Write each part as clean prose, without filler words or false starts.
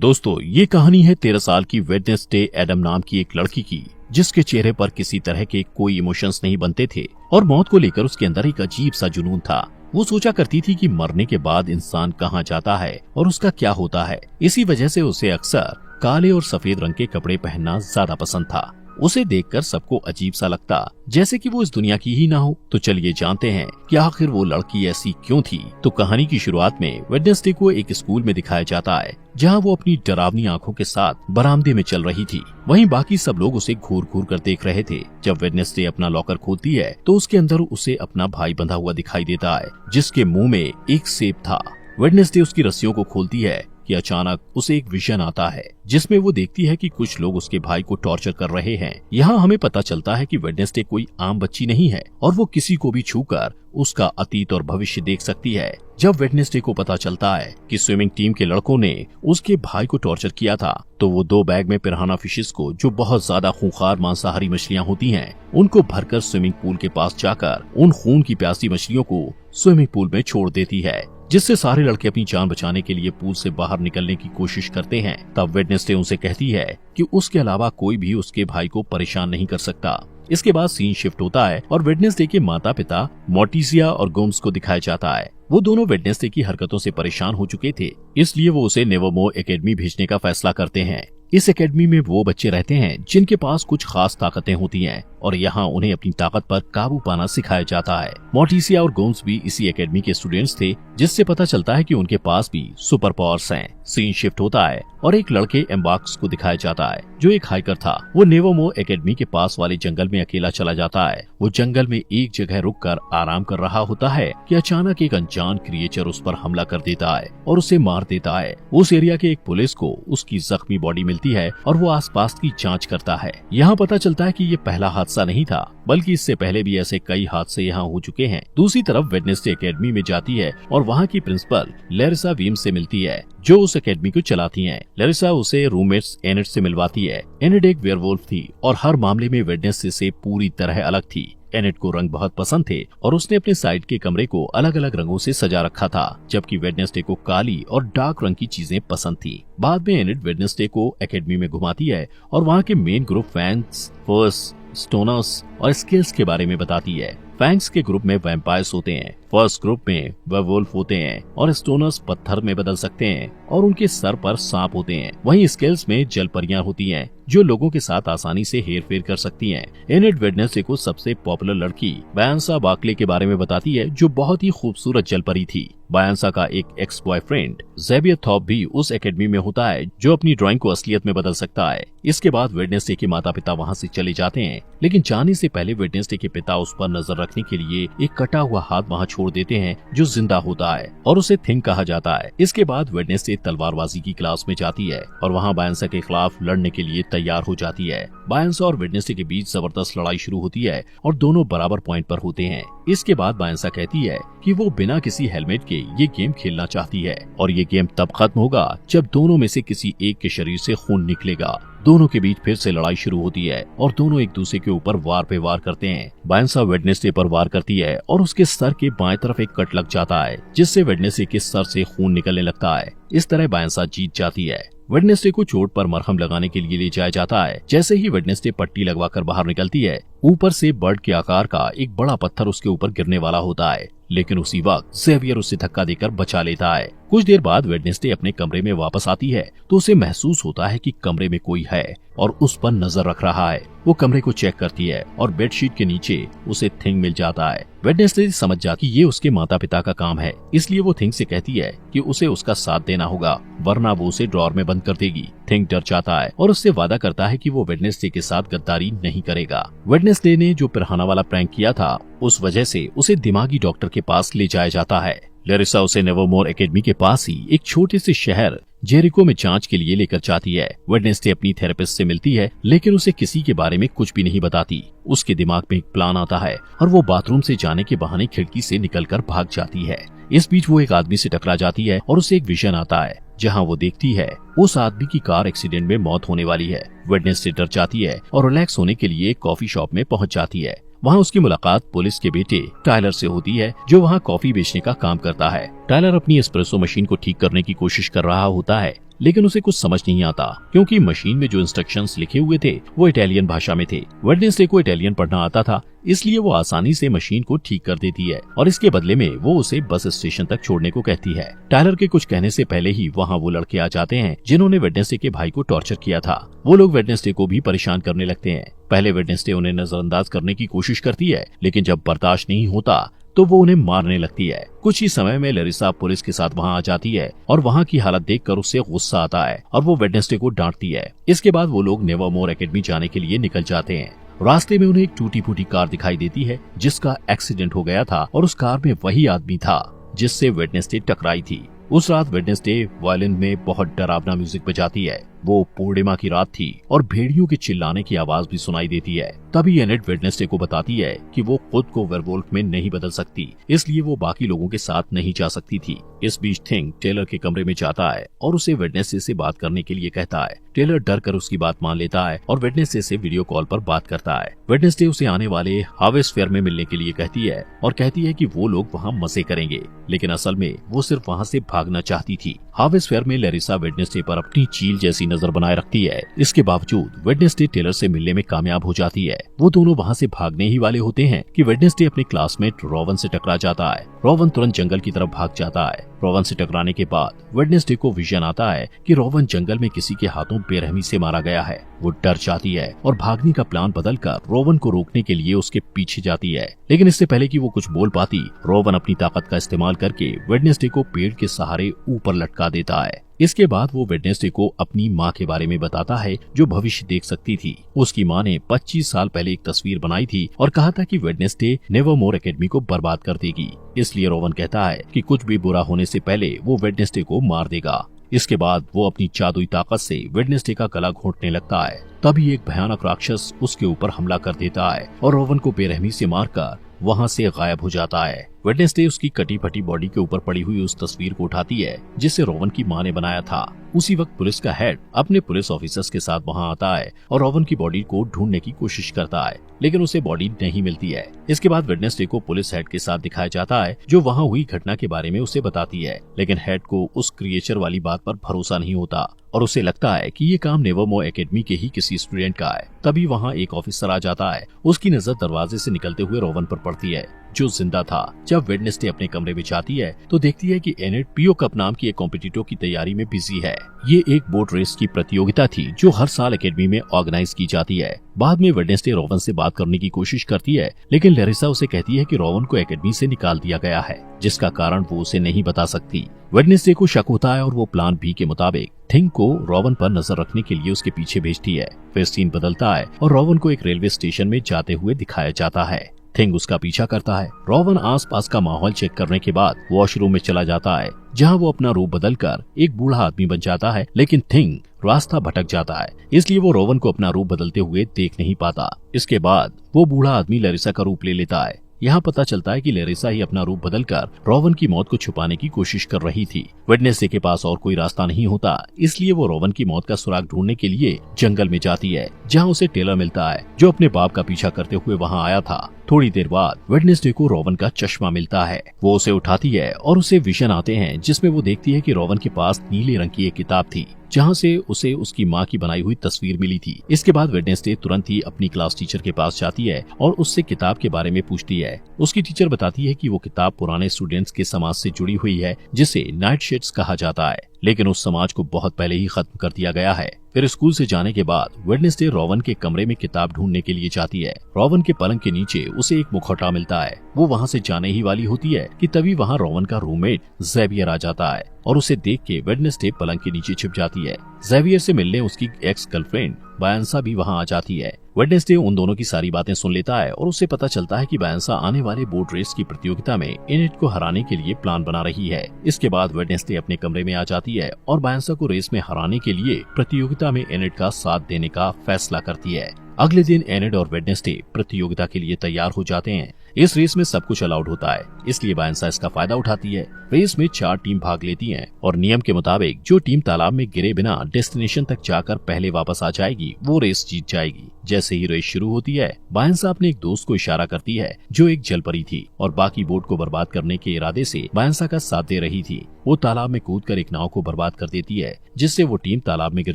दोस्तों, ये कहानी है 13 साल की वेडनेसडे एडम नाम की एक लड़की की, जिसके चेहरे पर किसी तरह के कोई इमोशंस नहीं बनते थे और मौत को लेकर उसके अंदर एक अजीब सा जुनून था। वो सोचा करती थी कि मरने के बाद इंसान कहाँ जाता है और उसका क्या होता है। इसी वजह से उसे अक्सर काले और सफेद रंग के कपड़े पहनना ज्यादा पसंद था। उसे देखकर सबको अजीब सा लगता, जैसे कि वो इस दुनिया की ही ना हो। तो चलिए जानते हैं कि आखिर वो लड़की ऐसी क्यों थी। तो कहानी की शुरुआत में वेडनेसडे को एक स्कूल में दिखाया जाता है, जहां वो अपनी डरावनी आंखों के साथ बरामदे में चल रही थी। वहीं बाकी सब लोग उसे घूर घूर कर देख रहे थे। जब वेडनेसडे अपना लॉकर खोलती है तो उसके अंदर उसे अपना भाई बंधा हुआ दिखाई देता है, जिसके मुंह में एक सेब था। वेडनेसडे उसकी रस्सियों को खोलती है कि अचानक उसे एक विजन आता है, जिसमें वो देखती है कि कुछ लोग उसके भाई को टॉर्चर कर रहे हैं। यहाँ हमें पता चलता है कि वेडनेसडे कोई आम बच्ची नहीं है और वो किसी को भी छूकर उसका अतीत और भविष्य देख सकती है। जब वेडनेसडे को पता चलता है कि स्विमिंग टीम के लड़कों ने उसके भाई को टॉर्चर किया था, तो वो 2 बैग में पिराना फिशेस को, जो बहुत ज्यादा खूंखार मांसाहारी मछलियाँ होती हैं, उनको भरकर स्विमिंग पूल के पास जाकर उन खून की प्यासी मछलियों को स्विमिंग पूल में छोड़ देती है, जिससे सारे लड़के अपनी जान बचाने के लिए पूल से बाहर निकलने की कोशिश करते हैं। तब वेडनेसडे उनसे कहती है कि उसके अलावा कोई भी उसके भाई को परेशान नहीं कर सकता। इसके बाद सीन शिफ्ट होता है और वेडनेसडे के माता पिता मोर्टिसिया और गोम्स को दिखाया जाता है। वो दोनों वेडनेसडे की हरकतों से परेशान हो चुके थे, इसलिए वो उसे नेवरमोर एकेडमी भेजने का फैसला करते हैं। इस एकेडमी में वो बच्चे रहते हैं जिनके पास कुछ खास ताकतें होती हैं और यहाँ उन्हें अपनी ताकत पर काबू पाना सिखाया जाता है। मोर्टिसिया और गोम्स भी इसी एकेडमी के स्टूडेंट्स थे, जिससे पता चलता है कि उनके पास भी सुपर पावर्स हैं। सीन शिफ्ट होता है और एक लड़के एम्बार्क्स को दिखाया जाता है, जो एक हाइकर था। वो नेवरमोर एकेडमी के पास वाले जंगल में अकेला चला जाता है। वो जंगल में एक जगह रुककर आराम कर रहा होता है कि अचानक एक अनजान क्रिएचर उस पर हमला कर देता है और उसे मार देता है। उस एरिया के एक पुलिस को उसकी जख्मी बॉडी मिलती है और वो आसपास की जांच करता है। यहाँ पता चलता है कि ये पहला हादसा नहीं था, बल्कि इससे पहले भी ऐसे कई हादसे यहाँ हो चुके हैं। दूसरी तरफ वेडनेसडे एकेडमी में जाती है और वहाँ की प्रिंसिपल लैरिसा वीम्स से मिलती है, जो उस एकेडमी को चलाती हैं। लैरिसा उसे रूममेट्स एनेट से मिलवाती है। एनेट एक वेयरवुल्फ थी और हर मामले में वेडनेसडे से पूरी तरह अलग थी। एनेट को रंग बहुत पसंद थे और उसने अपने साइड के कमरे को अलग अलग रंगों से सजा रखा था, जबकि वेडनेसडे को काली और डार्क रंग की चीजें पसंद थी। बाद में एनेट वेडनेसडे को एकेडमी में घुमाती है और वहाँ के मेन ग्रुप फैंग्स, फर्स, स्टोनर्स और स्केल्स के बारे में बताती है। फैंग्स के ग्रुप में वैम्पायर्स होते हैं, फर्स्ट ग्रुप में वेयरवुल्फ होते हैं और स्टोनर्स पत्थर में बदल सकते हैं और उनके सर पर सांप होते हैं। वहीं स्केल्स में जल परियां होती हैं, जो लोगों के साथ आसानी से हेर फेर कर सकती हैं। एनेट वेडनेसडे को सबसे पॉपुलर लड़की बायंसा बार्कले के बारे में बताती है, जो बहुत ही खूबसूरत जल परी थी। बायंसा का एक एक्स बॉयफ्रेंड ज़ेवियर थॉप भी उस एकेडमी में होता है, जो अपनी ड्राइंग को असलियत में बदल सकता है। इसके बाद वेडनेसडे के माता पिता वहाँ से चले जाते हैं, लेकिन जाने से पहले वेडनेसडे के पिता उस पर नजर रखने के लिए एक कटा हुआ हाथ वहाँ छोड़ देते हैं, जो जिंदा होता है और उसे थिंक कहा जाता है। इसके बाद वेडनेसडे तलवारबाजी की क्लास में जाती है और वहाँ बायंसा के खिलाफ लड़ने के लिए तैयार हो जाती है। बायंसा और वेडनेसडे के बीच जबरदस्त लड़ाई शुरू होती है और दोनों बराबर पॉइंट पर होते हैं। इसके बाद बायंसा कहती है कि वो बिना किसी हेलमेट के ये गेम खेलना चाहती है और ये गेम तब खत्म होगा जब दोनों में से किसी एक के शरीर से खून निकलेगा। दोनों के बीच फिर से लड़ाई शुरू होती है और दोनों एक दूसरे के ऊपर वार पे वार करते हैं। बायंसा वेडनेसडे पर वार करती है और उसके सर के बाएं तरफ एक कट लग जाता है, जिससे वेडनेसडे के सर से खून निकलने लगता है। इस तरह बायंसा जीत जाती है। वेडनेसडे को चोट पर मरहम लगाने के लिए ले जाया जाता है। जैसे ही वेडनेसडे पट्टी लगवाकर बाहर निकलती है, ऊपर से बर्ड के आकार का एक बड़ा पत्थर उसके ऊपर गिरने वाला होता है, लेकिन उसी वक्त ज़ेवियर उसे धक्का देकर बचा लेता है। कुछ देर बाद वेडनेसडे अपने कमरे में वापस आती है तो उसे महसूस होता है कि कमरे में कोई है और उस पर नजर रख रहा है। वो कमरे को चेक करती है और बेडशीट के नीचे उसे थिंग मिल जाता है। वेडनेसडे समझ जाती कि ये उसके माता पिता का काम है, इसलिए वो थिंग से कहती है कि उसे उसका साथ देना होगा, वरना वो उसे ड्रॉर में बंद कर देगी। थिंग डर जाता है और उससे वादा करता है कि वो वेडनेसडे के साथ गद्दारी नहीं करेगा। वेडनेसडे ने जो पिराना वाला प्रैंक किया था, उस वजह से उसे दिमागी डॉक्टर के पास ले जाया जाता है। लैरिसा उसे नेवरमोर एकेडमी के पास ही एक छोटे से शहर जेरिको में जांच के लिए लेकर जाती है। वेडनेसडे अपनी थेरेपिस्ट से मिलती है, लेकिन उसे किसी के बारे में कुछ भी नहीं बताती। उसके दिमाग में एक प्लान आता है और वो बाथरूम से जाने के बहाने खिड़की से निकलकर भाग जाती है। इस बीच वो एक आदमी से टकरा जाती है और उसे एक विजन आता है, जहां वो देखती है उस आदमी की कार एक्सीडेंट में मौत होने वाली है। वेडनेसडे डर जाती है और रिलैक्स होने के लिए कॉफी शॉप में पहुंच जाती है। वहाँ उसकी मुलाकात पुलिस के बेटे टायलर से होती है, जो वहाँ कॉफी बेचने का काम करता है। टायलर अपनी एस्प्रेसो मशीन को ठीक करने की कोशिश कर रहा होता है, लेकिन उसे कुछ समझ नहीं आता क्योंकि मशीन में जो इंस्ट्रक्शंस लिखे हुए थे वो इटालियन भाषा में थे। वेडनेसडे को इटालियन पढ़ना आता था, इसलिए वो आसानी से मशीन को ठीक कर देती है और इसके बदले में वो उसे बस स्टेशन तक छोड़ने को कहती है। टायलर के कुछ कहने से पहले ही वहाँ वो लड़के आ जाते हैं जिन्होंने वेडनेसडे के भाई को टॉर्चर किया था। वो लोग वेडनेसडे को भी परेशान करने लगते हैं। पहले वेडनेसडे उन्हें नजरअंदाज करने की कोशिश करती है, लेकिन जब बर्दाश्त नहीं होता तो वो उन्हें मारने लगती है। कुछ ही समय में लरिसा पुलिस के साथ वहाँ आ जाती है और वहाँ की हालत देखकर उससे गुस्सा आता है और वो वेडनेसडे को डांटती है। इसके बाद वो लोग नेवरमोर एकेडमी जाने के लिए निकल जाते हैं। रास्ते में उन्हें एक टूटी फूटी कार दिखाई देती है जिसका एक्सीडेंट हो गया था और उस कार में वही आदमी था जिससे वेडनेसडे टकराई थी। उस रात वेडनेसडे वायलिन में बहुत डरावना म्यूजिक बजाती है। वो पूर्णिमा की रात थी और भेड़ियों के चिल्लाने की आवाज भी सुनाई देती है। तभी एनेट वेडनेसडे को बताती है कि वो खुद को वेयरवुल्फ में नहीं बदल सकती, इसलिए वो बाकी लोगों के साथ नहीं जा सकती थी। इस बीच थिंग टेलर के कमरे में जाता है और उसे वेडनेसडे से बात करने के लिए कहता है। टेलर डर कर उसकी बात मान लेता है और वेडनेसडे से वीडियो कॉल पर बात करता है। वेडनेसडे उसे आने वाले हार्वेस्ट फेयर में मिलने के लिए कहती है और कहती है कि वो लोग वहाँ मजे करेंगे, लेकिन असल में वो सिर्फ वहाँ से भागना चाहती थी। हार्वेस्ट फेयर में लरिसा वेडनेसडे पर अपनी चील जैसी नजर बनाए रखती है। इसके बावजूद वेडनेसडे टेलर से मिलने में कामयाब हो जाती है। वो दोनों वहाँ से भागने ही वाले होते हैं कि वेडनेसडे अपने क्लासमेट रोवन से टकरा जाता है। रोवन तुरंत जंगल की तरफ भाग जाता है। रोवन से टकराने के बाद वेडनेसडे को विजन आता है कि रोवन जंगल में किसी के हाथों बेरहमी से मारा गया है। वो डर जाती है और भागने का प्लान बदलकर रोवन को रोकने के लिए उसके पीछे जाती है, लेकिन इससे पहले कि वो कुछ बोल पाती, रोवन अपनी ताकत का इस्तेमाल करके वेडनेसडे को पेड़ के सहारे ऊपर लटका देता है। इसके बाद वो वेडनेसडे को अपनी माँ के बारे में बताता है जो भविष्य देख सकती थी। उसकी माँ ने 25 साल पहले एक तस्वीर बनाई थी और कहा था कि वेडनेसडे नेवरमोर एकेडमी को बर्बाद कर देगी। इसलिए रोवन कहता है कि कुछ भी बुरा होने से पहले वो वेडनेसडे को मार देगा। इसके बाद वो अपनी जादुई ताकत से वेडनेसडे का गला घोंटने लगता है। तभी एक भयानक राक्षस उसके ऊपर हमला कर देता है और रोवन को बेरहमी से मारकर वहाँ से गायब हो जाता है। वेडनेसडे उसकी कटी फटी बॉडी के ऊपर पड़ी हुई उस तस्वीर को उठाती है जिसे रोवन की माँ ने बनाया था। उसी वक्त पुलिस का हेड अपने पुलिस ऑफिसर्स के साथ वहाँ आता है और रोवन की बॉडी को ढूंढने की कोशिश करता है, लेकिन उसे बॉडी नहीं मिलती है। इसके बाद वेडनेसडे को पुलिस हेड के साथ दिखाया जाता है जो वहाँ हुई घटना के बारे में उसे बताती है, लेकिन हेड को उस क्रिएचर वाली बात पर भरोसा नहीं होता और उसे लगता है कि ये काम नेवरमोर एकेडमी के ही किसी स्टूडेंट का है। तभी वहाँ एक ऑफिसर आ जाता है। उसकी नजर दरवाजे से निकलते हुए रोवन पर पड़ती है जो जिंदा था। जब वेडनेसडे अपने कमरे में जाती है तो देखती है कि एनेट पीओ कप नाम की एक कॉम्पिटिटर की तैयारी में बिजी है। ये एक बोट रेस की प्रतियोगिता थी जो हर साल एकेडमी में ऑर्गेनाइज की जाती है। बाद में वेडनेसडे रोवन से बात करने की कोशिश करती है, लेकिन लरिसा उसे कहती है कि रोवन को एकेडमी से निकाल दिया गया है, जिसका कारण वो उसे नहीं बता सकती। वेडनेसडे को शक होता है और वो प्लान बी के मुताबिक थिंग को रोवन पर नजर रखने के लिए उसके पीछे भेजती है। फिर सीन बदलता है और रोवन को एक रेलवे स्टेशन में जाते हुए दिखाया जाता है। थिंग उसका पीछा करता है। रोवन आसपास का माहौल चेक करने के बाद वॉशरूम में चला जाता है, जहां वो अपना रूप बदलकर एक बूढ़ा आदमी बन जाता है, लेकिन थिंग रास्ता भटक जाता है, इसलिए वो रोवन को अपना रूप बदलते हुए देख नहीं पाता। इसके बाद वो बूढ़ा आदमी लरिसा का रूप ले लेता है। यहाँ पता चलता है कि लरिसा ही अपना रूप बदलकर रोवन की मौत को छुपाने की कोशिश कर रही थी। वेडनेसडे के पास और कोई रास्ता नहीं होता, इसलिए वो रोवन की मौत का सुराग ढूंढने के लिए जंगल में जाती है, जहाँ उसे टेलर मिलता है जो अपने बाप का पीछा करते हुए वहाँ आया था। थोड़ी देर बाद वेडनेसडे को रोवन का चश्मा मिलता है। वो उसे उठाती है और उसे विजन आते हैं जिसमें वो देखती है कि रोवन के पास नीले रंग की एक किताब थी जहाँ से उसे उसकी माँ की बनाई हुई तस्वीर मिली थी। इसके बाद वेडनेसडे तुरंत ही अपनी क्लास टीचर के पास जाती है और उससे किताब के बारे में पूछती है। उसकी टीचर बताती है कि वो किताब पुराने स्टूडेंट्स के समाज से जुड़ी हुई है जिसे नाइटशेड्स कहा जाता है, लेकिन उस समाज को बहुत पहले ही खत्म कर दिया गया है। फिर स्कूल से जाने के बाद वेडनेसडे रोवन के कमरे में किताब ढूंढने के लिए जाती है। रोवन के पलंग के नीचे उसे एक मुखौटा मिलता है। वो वहाँ से जाने ही वाली होती है कि तभी वहाँ रोवन का रूममेट ज़ेवियर आ जाता है और उसे देख के वेडनेसडे पलंग के नीचे छिप जाती है। ज़ेवियर से मिलने उसकी एक्स गर्लफ्रेंड बायंसा भी वहाँ आ जाती है। वेडनेसडे उन दोनों की सारी बातें सुन लेता है और उसे पता चलता है कि बायंसा आने वाले बोट रेस की प्रतियोगिता में एनेट को हराने के लिए प्लान बना रही है। इसके बाद वेडनेसडे अपने कमरे में आ जाती है और बायंसा को रेस में हराने के लिए प्रतियोगिता में एनेट का साथ देने का फैसला करती है। अगले दिन एनेट और वेडनेसडे प्रतियोगिता के लिए तैयार हो जाते हैं। इस रेस में सब कुछ अलाउड होता है, इसलिए बायंसा इसका फायदा उठाती है। रेस में 4 टीम भाग लेती हैं और नियम के मुताबिक जो टीम तालाब में गिरे बिना डेस्टिनेशन तक जाकर पहले वापस आ जाएगी वो रेस जीत जाएगी। जैसे ही रेस शुरू होती है, बायंसा अपने एक दोस्त को इशारा करती है जो एक जलपरी थी और बाकी बोट को बर्बाद करने के इरादे से बायंसा का साथ दे रही थी। वो तालाब में कूदकर एक नाव को बर्बाद कर देती है, जिससे वो टीम तालाब में गिर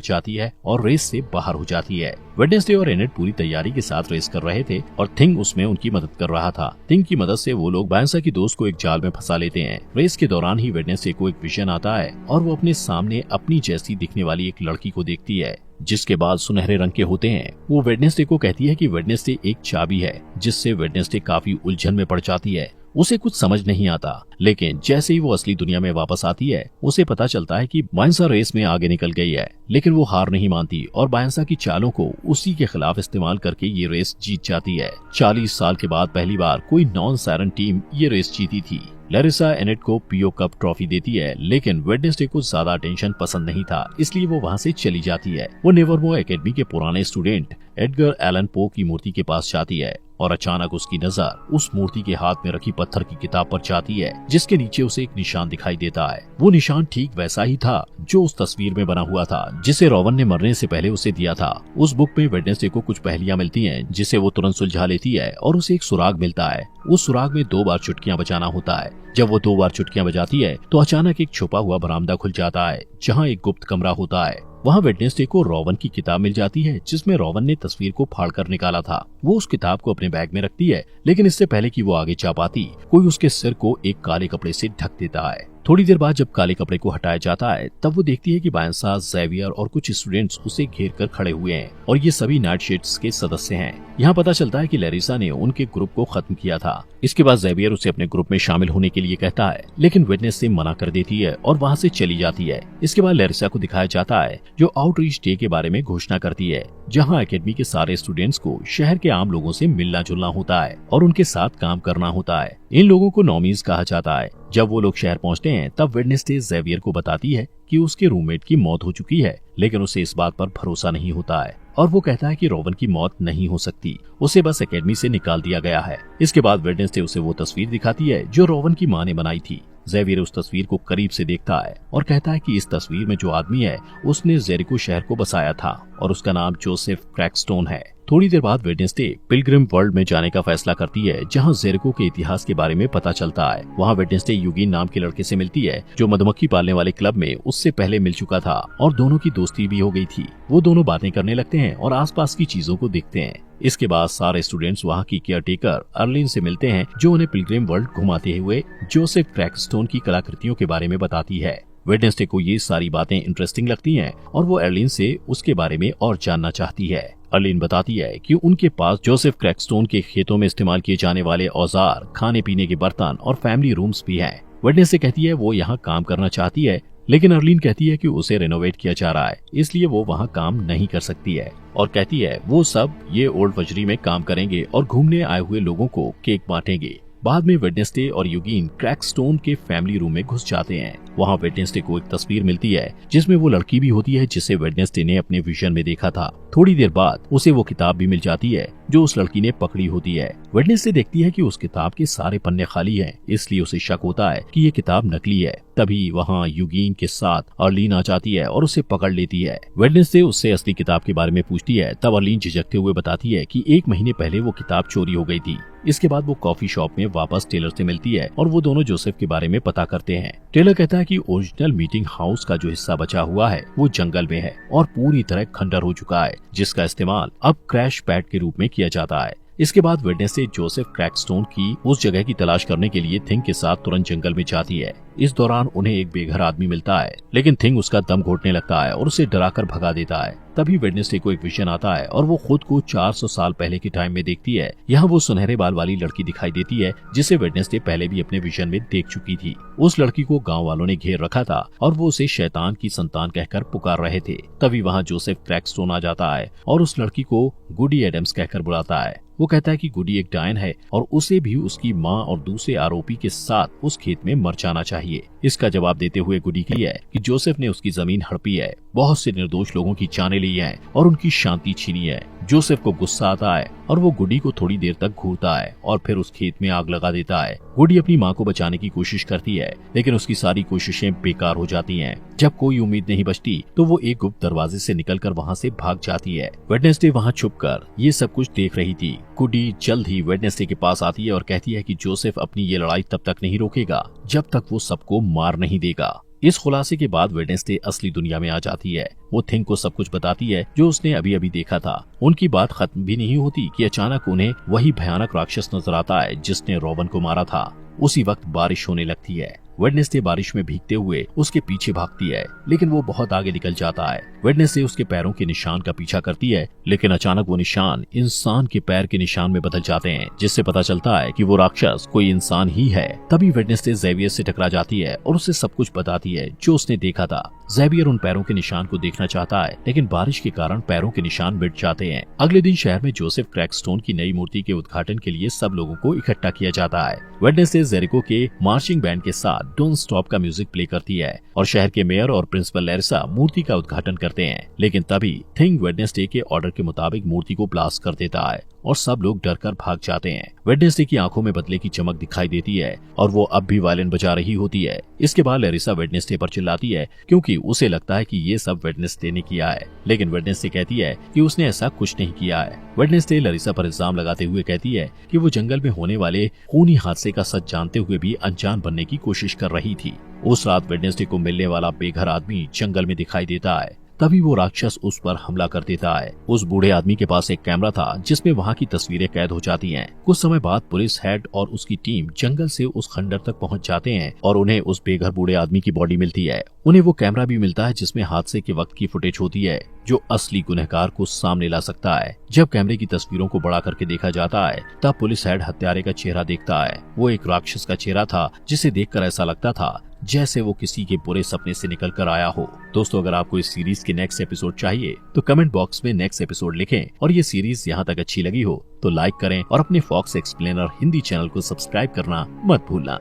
जाती है और रेस से बाहर हो जाती है। वेडनेसडे और एनेट पूरी तैयारी के साथ रेस कर रहे थे और थिंग उसमें उनकी मदद कर रहा था। थिंग की मदद से वो लोग बायंसा की दोस्त को एक जाल में फंसा लेते हैं। रेस के दौरान ही वेडनेसडे को एक विजन आता है और वो अपने सामने अपनी जैसी दिखने वाली एक लड़की को देखती है, जिसके बाल सुनहरे रंग के होते हैं। वो वेडनेसडे को कहती है कि वेडनेसडे एक चाबी है, जिससे वेडनेसडे काफी उलझन में पड़ जाती है। उसे कुछ समझ नहीं आता, लेकिन जैसे ही वो असली दुनिया में वापस आती है, उसे पता चलता है कि बायंसा रेस में आगे निकल गई है। लेकिन वो हार नहीं मानती और बायंसा की चालों को उसी के खिलाफ इस्तेमाल करके ये रेस जीत जाती है। 40 साल के बाद पहली बार कोई नॉन सायरन टीम ये रेस जीती थी। लैरिसा एनेट को पीओ कप ट्रॉफी देती है, लेकिन वेडनेसडे को ज्यादा अटेंशन पसंद नहीं था, इसलिए वो वहाँ से चली जाती है। वो नेवरमोर एकेडमी के पुराने स्टूडेंट एडगर एलन पो की मूर्ति के पास जाती है और अचानक उसकी नजर उस मूर्ति के हाथ में रखी पत्थर की किताब पर जाती है, जिसके नीचे उसे एक निशान दिखाई देता है। वो निशान ठीक वैसा ही था जो उस तस्वीर में बना हुआ था, जिसे रोवन ने मरने से पहले उसे दिया था। उस बुक में वेडनेसडे को कुछ पहेलियां मिलती हैं, जिसे वो तुरंत सुलझा लेती है और उसे एक सुराग मिलता है। उस सुराग में 2 बार चुटकियां बजाना होता है। जब वो 2 बार चुटकियां बजाती है तो अचानक एक छुपा हुआ बरामदा खुल जाता है, जहाँ एक गुप्त कमरा होता है। वहाँ वेडनेसडे को रोवन की किताब मिल जाती है, जिसमें रोवन ने तस्वीर को फाड़कर निकाला था। वो उस किताब को अपने बैग में रखती है, लेकिन इससे पहले कि वो आगे जा पाती, कोई उसके सिर को एक काले कपड़े से ढक देता है। थोड़ी देर बाद जब काले कपड़े को हटाया जाता है, तब वो देखती है कि बायंसा, ज़ेवियर और कुछ स्टूडेंट्स उसे घेर कर खड़े हुए हैं और ये सभी नाइटशेड्स के सदस्य हैं। यहाँ पता चलता है कि लैरिसा ने उनके ग्रुप को खत्म किया था। इसके बाद ज़ेवियर उसे अपने ग्रुप में शामिल होने के लिए कहता है, लेकिन वेडनेसडे मना कर देती है और वहाँ से चली जाती है। इसके बाद लैरिसा को दिखाया जाता है, जो आउटरीच डे के बारे में घोषणा करती है, जहाँ एकेडमी के सारे स्टूडेंट्स को शहर के आम लोगों से मिलना जुलना होता है और उनके साथ काम करना होता है। इन लोगों को नॉमीज कहा जाता है। जब वो लोग शहर पहुंचते हैं, तब वेडनेसडे ज़ेवियर को बताती है कि उसके रूममेट की मौत हो चुकी है, लेकिन उसे इस बात पर भरोसा नहीं होता है और वो कहता है कि रोवन की मौत नहीं हो सकती, उसे बस एकेडमी से निकाल दिया गया है। इसके बाद वेडनेसडे उसे वो तस्वीर दिखाती है जो रोवन की माँ ने बनाई थी। ज़ेवियर उस तस्वीर को करीब से देखता है और कहता है कि इस तस्वीर में जो आदमी है, उसने जेरिको शहर को बसाया था और उसका नाम जोसेफ क्रैकस्टोन है। थोड़ी देर बाद वेडनेसडे पिलग्रिम वर्ल्ड में जाने का फैसला करती है, जहां जेरिको के इतिहास के बारे में पता चलता है। वहां वेडनेसडे यूगिन नाम के लड़के से मिलती है, जो मधुमक्खी पालने वाले क्लब में उससे पहले मिल चुका था और दोनों की दोस्ती भी हो गई थी। वो दोनों बातें करने लगते हैं और आसपास की चीजों को देखते हैं। इसके बाद सारे स्टूडेंट्स वहाँ की केयरटेकर अर्लिन से मिलते हैं, जो उन्हें पिलग्रिम वर्ल्ड घुमाते हुए जोसेफ क्रैकस्टोन की कलाकृतियों के बारे में बताती है। वेडनेसडे को ये सारी बातें इंटरेस्टिंग लगती हैं और वो अर्लिन से उसके बारे में और जानना चाहती है। अर्लिन बताती है कि उनके पास जोसेफ क्रैकस्टोन के खेतों में इस्तेमाल किए जाने वाले औजार, खाने पीने के बर्तन और फैमिली रूम्स भी हैं। वेडनेसडे कहती है वो यहाँ काम करना चाहती है, लेकिन अर्लिन कहती है कि उसे रेनोवेट किया जा रहा है, इसलिए वो वहाँ काम नहीं कर सकती है और कहती है वो सब ये ओल्ड वजरी में काम करेंगे और घूमने आए हुए लोगों को केक बांटेंगे। बाद में वेडनेसडे और यूगिन क्रैकस्टोन के फैमिली रूम में घुस जाते हैं। वहाँ वेडनेसडे को एक तस्वीर मिलती है, जिसमें वो लड़की भी होती है जिसे वेडनेसडे ने अपने विजन में देखा था। थोड़ी देर बाद उसे वो किताब भी मिल जाती है जो उस लड़की ने पकड़ी होती है। वेडनेसडे देखती है कि उस किताब के सारे पन्ने खाली हैं, इसलिए उसे शक होता है कि ये किताब नकली है। तभी वहाँ यूगिन के साथ अर्लिन आ जाती है और उसे पकड़ लेती है। वेडनेसडे उससे असली किताब के बारे में पूछती है, तब अर्लिन झिझकते हुए बताती है कि 1 महीने पहले वो किताब चोरी हो गई थी। इसके बाद वो कॉफी शॉप में वापस टेलर से मिलती है और वो दोनों जोसेफ के बारे में पता करते हैं। टेलर कहता है कि ओरिजिनल मीटिंग हाउस का जो हिस्सा बचा हुआ है वो जंगल में है और पूरी तरह खंडर हो चुका है, जिसका इस्तेमाल अब क्रैश पैड के रूप में किया जाता है। इसके बाद वेडनेसडे जोसेफ क्रैकस्टोन की उस जगह की तलाश करने के लिए थिंग के साथ तुरंत जंगल में जाती है। इस दौरान उन्हें एक बेघर आदमी मिलता है, लेकिन थिंग उसका दम घोटने लगता है और उसे डराकर भगा देता है। तभी वेडनेसडे को एक विजन आता है और वो खुद को 400 साल पहले के टाइम में देखती है। यहाँ वो सुनहरे बाल वाली लड़की दिखाई देती है, जिसे वेडनेसडे पहले भी अपने विजन में देख चुकी थी। उस लड़की को गाँव वालों ने घेर रखा था और वो उसे शैतान की संतान कहकर पुकार रहे थे। तभी वहाँ जोसेफ क्रैकस्टोन आ जाता है और उस लड़की को गुडी एडम्स कहकर बुलाता है। वो कहता है कि गुडी एक डायन है और उसे भी उसकी माँ और दूसरे आरोपी के साथ उस खेत में मर जाना चाहिए। इसका जवाब देते हुए गुडी की है कि जोसेफ ने उसकी जमीन हड़पी है, बहुत से निर्दोष लोगों की जानें ली है और उनकी शांति छीनी है। जोसेफ को गुस्सा आता है और वो गुडी को थोड़ी देर तक घूरता है और फिर उस खेत में आग लगा देता है। गुडी अपनी माँ को बचाने की कोशिश करती है, लेकिन उसकी सारी कोशिशें बेकार हो जाती हैं। जब कोई उम्मीद नहीं बचती तो वो एक गुप्त दरवाजे से निकलकर वहाँ से भाग जाती है। वेडनेसडे वहाँ छुपकर ये सब कुछ देख रही थी। गुडी जल्द ही वेडनेसडे के पास आती है और कहती है कि जोसेफ अपनी ये लड़ाई तब तक नहीं रोकेगा जब तक वो सबको मार नहीं देगा। इस खुलासे के बाद वेडनेसडे असली दुनिया में आ जाती है। वो थिंग को सब कुछ बताती है जो उसने अभी अभी देखा था। उनकी बात खत्म भी नहीं होती कि अचानक उन्हें वही भयानक राक्षस नजर आता है जिसने रॉबन को मारा था। उसी वक्त बारिश होने लगती है। वेडनेसडे बारिश में भीगते हुए उसके पीछे भागती है, लेकिन वो बहुत आगे निकल जाता है। वेडनेसडे उसके पैरों के निशान का पीछा करती है, लेकिन अचानक वो निशान इंसान के पैर के निशान में बदल जाते हैं, जिससे पता चलता है कि वो राक्षस कोई इंसान ही है। तभी वेडनेसडे ज़ेवियर से टकरा जाती है और उसे सब कुछ बताती है जो उसने देखा था। ज़ेवियर उन पैरों के निशान को देखना चाहता है, लेकिन बारिश के कारण पैरों के निशान मिट जाते हैं। अगले दिन शहर में जोसेफ क्रैकस्टोन की नई मूर्ति के उद्घाटन के लिए सब लोगों को इकट्ठा किया जाता है। वेडनेसडे जेरिको के मार्चिंग बैंड के साथ डोंट स्टॉप का म्यूजिक प्ले करती है और शहर के मेयर और प्रिंसिपल लैरिसा मूर्ति का उद्घाटन करते हैं। लेकिन तभी थिंग वेडनेसडे के ऑर्डर के मुताबिक मूर्ति को ब्लास्ट कर देता है और सब लोग डरकर भाग जाते हैं। वेडनेसडे की आंखों में बदले की चमक दिखाई देती है और वो अब भी वायलिन बजा रही होती है। इसके बाद लैरिसा वेडनेसडे पर चिल्लाती है क्योंकि उसे लगता है कि ये सब वेडनेसडे ने किया है, लेकिन वेडनेसडे कहती है कि उसने ऐसा कुछ नहीं किया है। वेडनेसडे लैरिसा पर इल्जाम लगाते हुए कहती है कि वो जंगल में होने वाले खूनी हादसे का सच जानते हुए भी अनजान बनने की कोशिश कर रही थी। उस रात वेडनेसडे को मिलने वाला बेघर आदमी जंगल में दिखाई देता है। तभी वो राक्षस उस पर हमला कर देता है। उस बूढ़े आदमी के पास एक कैमरा था जिसमें वहाँ की तस्वीरें कैद हो जाती हैं। कुछ समय बाद पुलिस हेड और उसकी टीम जंगल से उस खंडर तक पहुँच जाते हैं और उन्हें उस बेघर बूढ़े आदमी की बॉडी मिलती है। उन्हें वो कैमरा भी मिलता है जिसमें हादसे के वक्त की फुटेज होती है जो असली गुनहगार को सामने ला सकता है। जब कैमरे की तस्वीरों को बड़ा करके देखा जाता है तब पुलिस हेड हत्यारे का चेहरा देखता है। वो एक राक्षस का चेहरा था जिसे देखकर ऐसा लगता था जैसे वो किसी के बुरे सपने से निकल कर आया हो। दोस्तों, अगर आपको इस सीरीज के नेक्स्ट एपिसोड चाहिए तो कमेंट बॉक्स में नेक्स्ट एपिसोड लिखें और ये सीरीज यहाँ तक अच्छी लगी हो तो लाइक करें और अपने फॉक्स एक्सप्लेनर हिंदी चैनल को सब्सक्राइब करना मत भूलना।